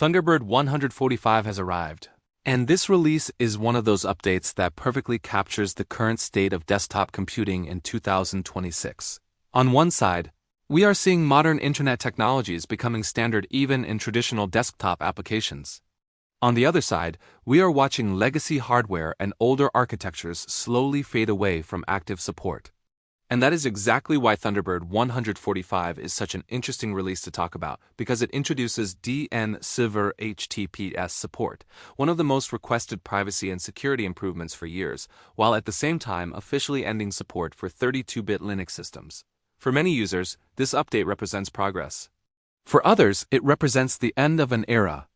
Thunderbird 145 has arrived, and this release is one of those updates that perfectly captures the current state of desktop computing in 2026. On one side, we are seeing modern internet technologies becoming standard even in traditional desktop applications. On the other side, we are watching legacy hardware and older architectures slowly fade away from active support. And that is exactly why Thunderbird 145 is such an interesting release to talk about, because it introduces DNS-over-HTTPS support, one of the most requested privacy and security improvements for years, while at the same time officially ending support for 32-bit Linux systems. For many users, this update represents progress. For others, it represents the end of an era.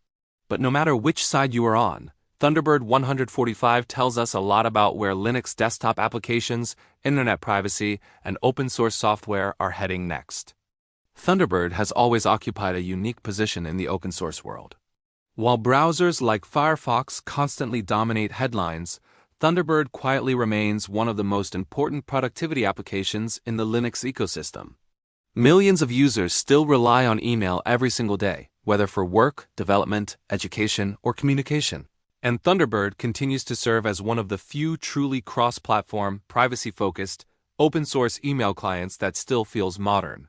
But no matter which side you are on, Thunderbird 145 tells us a lot about where Linux desktop applications, internet privacy, and open-source software are heading next. Thunderbird has always occupied a unique position in the open-source world. While browsers like Firefox constantly dominate headlines, Thunderbird quietly remains one of the most important productivity applications in the Linux ecosystem. Millions of users still rely on email every single day, whether for work, development, education, or communication. And Thunderbird continues to serve as one of the few truly cross-platform, privacy-focused, open-source email clients that still feels modern.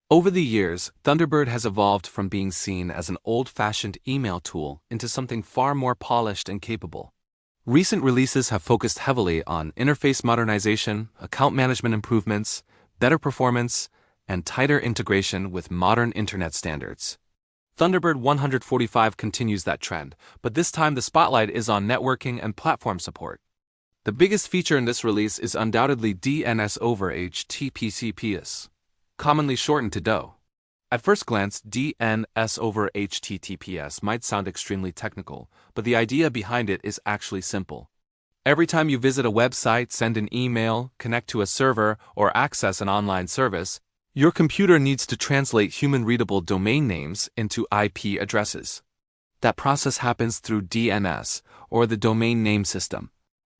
Over the years, Thunderbird has evolved from being seen as an old-fashioned email tool into something far more polished and capable. Recent releases have focused heavily on interface modernization, account management improvements, better performance, and tighter integration with modern internet standards. Thunderbird 145 continues that trend, but this time the spotlight is on networking and platform support. The biggest feature in this release is undoubtedly DNS-over-HTTPS, commonly shortened to DO. At first glance, DNS-over-HTTPS might sound extremely technical, but the idea behind it is actually simple. Every time you visit a website, send an email, connect to a server, or access an online service, your computer needs to translate human-readable domain names into IP addresses. That process happens through DNS, or the domain name system.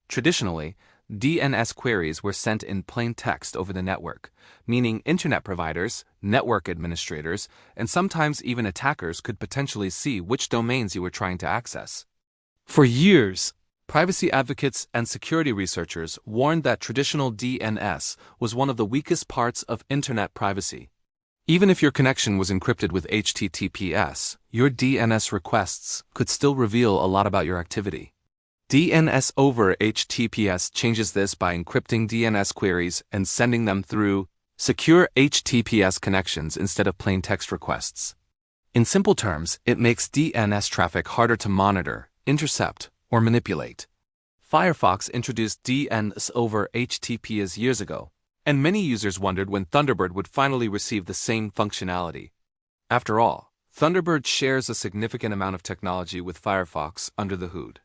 Traditionally, DNS queries were sent in plain text over the network, meaning internet providers, network administrators, and sometimes even attackers could potentially see which domains you were trying to access. For years, privacy advocates and security researchers warned that traditional DNS was one of the weakest parts of internet privacy. Even if your connection was encrypted with HTTPS, your DNS requests could still reveal a lot about your activity. DNS-over-HTTPS changes this by encrypting DNS queries and sending them through secure HTTPS connections instead of plain text requests. In simple terms, it makes DNS traffic harder to monitor, intercept, or manipulate. Firefox introduced DNS-over-HTTPS years ago, and many users wondered when Thunderbird would finally receive the same functionality. After all, Thunderbird shares a significant amount of technology with Firefox under the hood.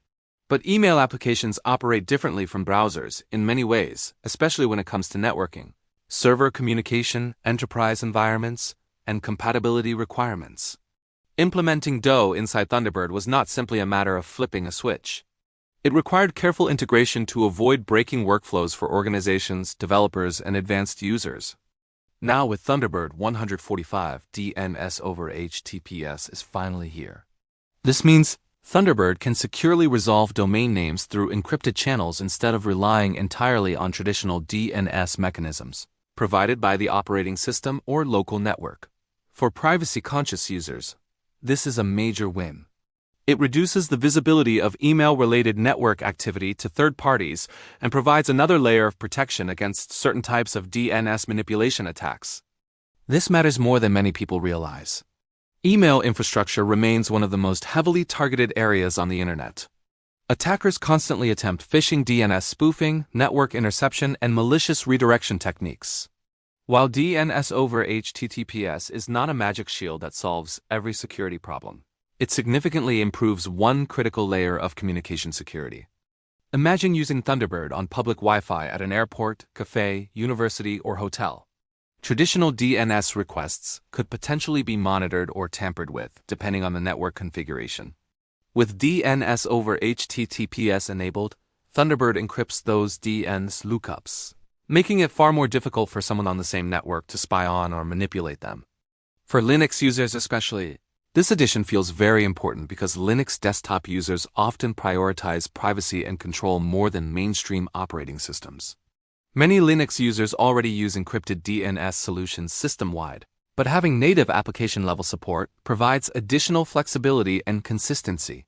But email applications operate differently from browsers in many ways, especially when it comes to networking, server communication, enterprise environments, and compatibility requirements. Implementing DO inside Thunderbird was not simply a matter of flipping a switch. It required careful integration to avoid breaking workflows for organizations, developers, and advanced users. Now with Thunderbird 145, DNS-over-HTTPS is finally here. This means Thunderbird can securely resolve domain names through encrypted channels instead of relying entirely on traditional DNS mechanisms, provided by the operating system or local network. For privacy-conscious users, this is a major win. It reduces the visibility of email-related network activity to third parties and provides another layer of protection against certain types of DNS manipulation attacks. This matters more than many people realize. Email infrastructure remains one of the most heavily targeted areas on the internet. Attackers constantly attempt phishing, DNS spoofing, network interception, and malicious redirection techniques. While DNS-over-HTTPS is not a magic shield that solves every security problem, it significantly improves one critical layer of communication security. Imagine using Thunderbird on public Wi-Fi at an airport, cafe, university, or hotel. Traditional DNS requests could potentially be monitored or tampered with, depending on the network configuration. With DNS-over-HTTPS enabled, Thunderbird encrypts those DNS lookups, making it far more difficult for someone on the same network to spy on or manipulate them. For Linux users especially, This addition feels very important because Linux desktop users often prioritize privacy and control more than mainstream operating systems. Many Linux users already use encrypted DNS solutions system-wide, but having native application-level support provides additional flexibility and consistency.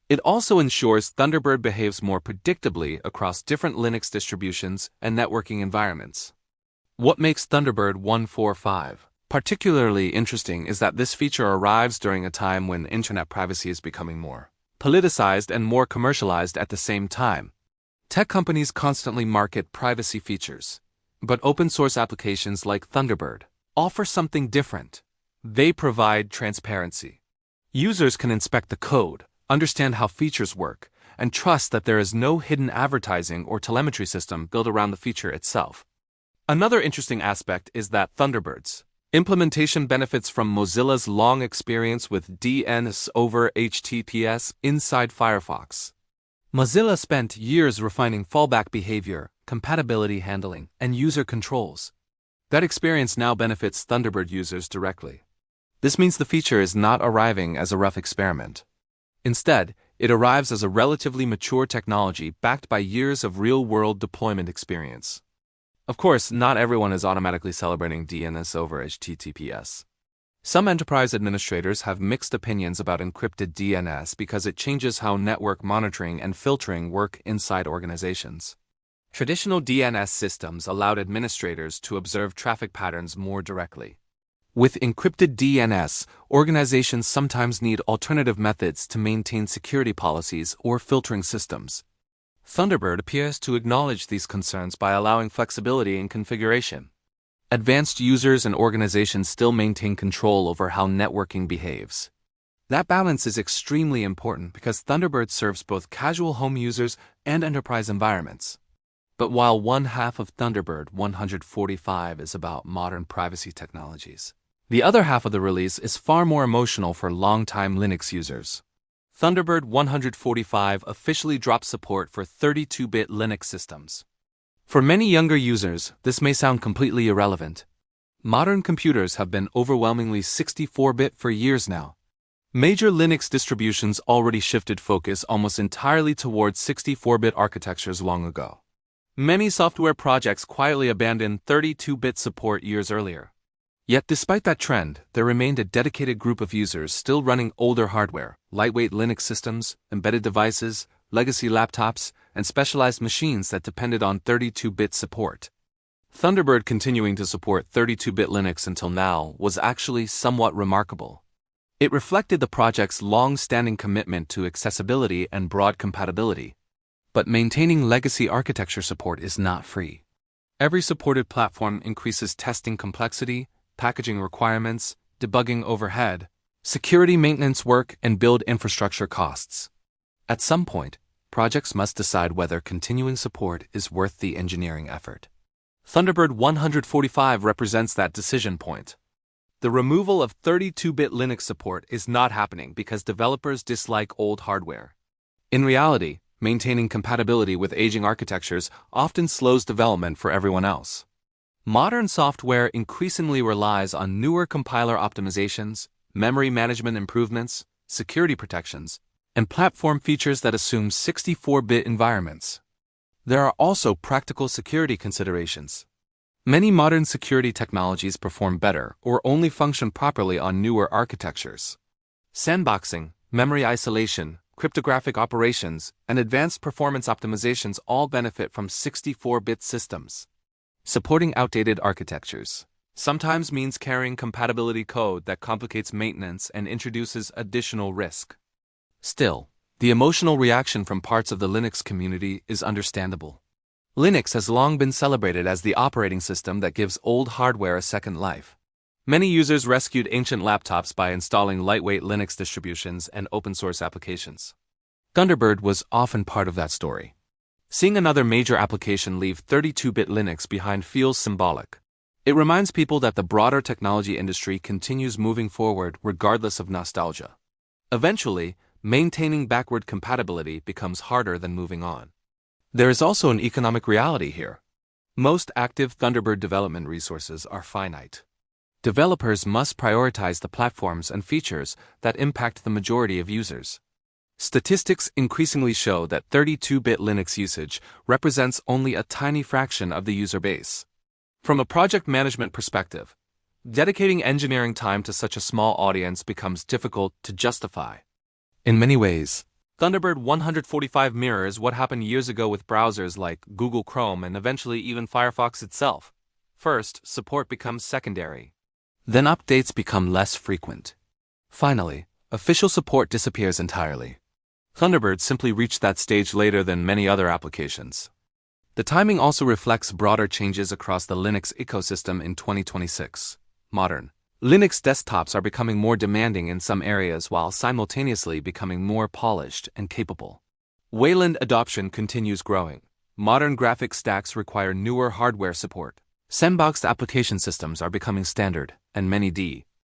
It also ensures Thunderbird behaves more predictably across different Linux distributions and networking environments. What makes Thunderbird 145 particularly interesting is that this feature arrives during a time when internet privacy is becoming more politicized and more commercialized at the same time. Tech companies constantly market privacy features, but open-source applications like Thunderbird offer something different. They provide transparency. Users can inspect the code, understand how features work, and trust that there is no hidden advertising or telemetry system built around the feature itself. Another interesting aspect is that Thunderbird's implementation benefits from Mozilla's long experience with DNS-over-HTTPS inside Firefox. Mozilla spent years refining fallback behavior, compatibility handling, and user controls. That experience now benefits Thunderbird users directly. This means the feature is not arriving as a rough experiment. Instead, it arrives as a relatively mature technology backed by years of real-world deployment experience. Of course, not everyone is automatically celebrating DNS over HTTPS. Some enterprise administrators have mixed opinions about encrypted DNS because it changes how network monitoring and filtering work inside organizations. Traditional DNS systems allowed administrators to observe traffic patterns more directly. With encrypted DNS, organizations sometimes need alternative methods to maintain security policies or filtering systems. Thunderbird appears to acknowledge these concerns by allowing flexibility in configuration. Advanced users and organizations still maintain control over how networking behaves. That balance is extremely important because Thunderbird serves both casual home users and enterprise environments. But while one half of Thunderbird 145 is about modern privacy technologies, the other half of the release is far more emotional for longtime Linux users. Thunderbird 145 officially dropped support for 32-bit Linux systems. For many younger users, this may sound completely irrelevant. Modern computers have been overwhelmingly 64-bit for years now. Major Linux distributions already shifted focus almost entirely towards 64-bit architectures long ago. Many software projects quietly abandoned 32-bit support years earlier. Yet despite that trend, there remained a dedicated group of users still running older hardware, lightweight Linux systems, embedded devices, legacy laptops, and specialized machines that depended on 32-bit support. Thunderbird continuing to support 32-bit Linux until now was actually somewhat remarkable. It reflected the project's long-standing commitment to accessibility and broad compatibility. But maintaining legacy architecture support is not free. Every supported platform increases testing complexity, packaging requirements, debugging overhead, security maintenance work, and build infrastructure costs. At some point, projects must decide whether continuing support is worth the engineering effort. Thunderbird 145 represents that decision point. The removal of 32-bit Linux support is not happening because developers dislike old hardware. In reality, maintaining compatibility with aging architectures often slows development for everyone else. Modern software increasingly relies on newer compiler optimizations, memory management improvements, security protections, and platform features that assume 64-bit environments. There are also practical security considerations. Many modern security technologies perform better or only function properly on newer architectures. Sandboxing, memory isolation, cryptographic operations, and advanced performance optimizations all benefit from 64-bit systems. Supporting outdated architectures sometimes means carrying compatibility code that complicates maintenance and introduces additional risk. Still, the emotional reaction from parts of the Linux community is understandable. Linux has long been celebrated as the operating system that gives old hardware a second life. Many users rescued ancient laptops by installing lightweight Linux distributions and open-source applications. Thunderbird was often part of that story. Seeing another major application leave 32-bit Linux behind feels symbolic. It reminds people that the broader technology industry continues moving forward regardless of nostalgia. Eventually, maintaining backward compatibility becomes harder than moving on. There is also an economic reality here. Most active Thunderbird development resources are finite. Developers must prioritize the platforms and features that impact the majority of users. Statistics increasingly show that 32-bit Linux usage represents only a tiny fraction of the user base. From a project management perspective, dedicating engineering time to such a small audience becomes difficult to justify. In many ways, Thunderbird 145 mirrors what happened years ago with browsers like Google Chrome and eventually even Firefox itself. First, support becomes secondary. Then updates become less frequent. Finally, official support disappears entirely. Thunderbird simply reached that stage later than many other applications. The timing also reflects broader changes across the Linux ecosystem in 2026. Modern Linux desktops are becoming more demanding in some areas while simultaneously becoming more polished and capable. Wayland adoption continues growing. Modern graphics stacks require newer hardware support. Sandboxed application systems are becoming standard, and many